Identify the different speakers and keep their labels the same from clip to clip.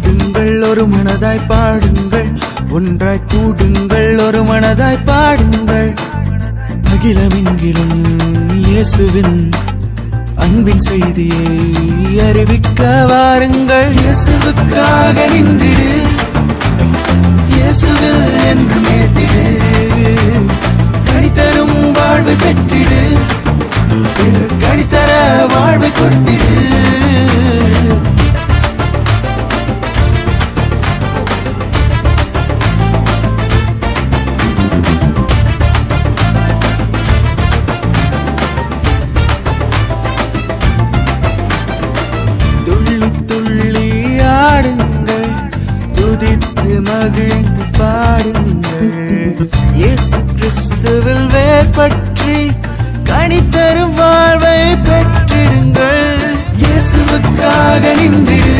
Speaker 1: கூடுங்கள் ஒரு மனதாய் பாடுங்கள், ஒன்றாய் கூடுங்கள் ஒரு மனதாய் பாடுங்கள். அகிலமெங்கிலும் இயேசுவின் அன்பின் செய்தியை அறிவிக்க வாருங்கள். இயேசுவுக்காக நின்றிடு, இயேசுவில் என்று மேத்திடு, கனிதரும் வாழ்வை பெற்றிடு, கனிதர வாழ்வை கொடுத்திடு. துதித்து மகிழ்ந்து பாடுங்கள். இயேசு கிறிஸ்துவில் வேர்பற்றி கனிதரும் வாழ்வை பெற்றிடுங்கள். இயேசுவுக்காக நின்றிடு,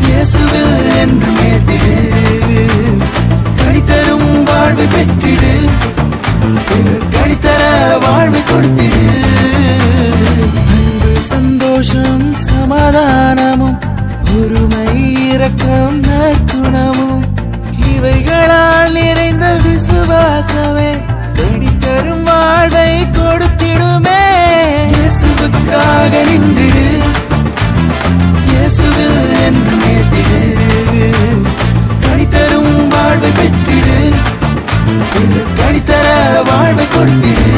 Speaker 1: இயேசுவில் என்று மேத்திடு, கனிதரும் வாழ்வை பெற்றிடு, கனிதர வாழ்வை கொடுத்திடு. அன்பு சந்தோஷம் சமாதானமும் பொறுமை இரக்கம் நற்குணமும் இவைகளால் நிறைந்த விசுவாசமே கனிதரும் வாழ்வை கொடுத்திடுமே. இயேசுவுக்காக நின்றிடு, இயேசுவில் என்று மேத்திடு, கனிதரும் வாழ்வை பெற்றிடு, கனிதர வாழ்வை கொடுத்திடு.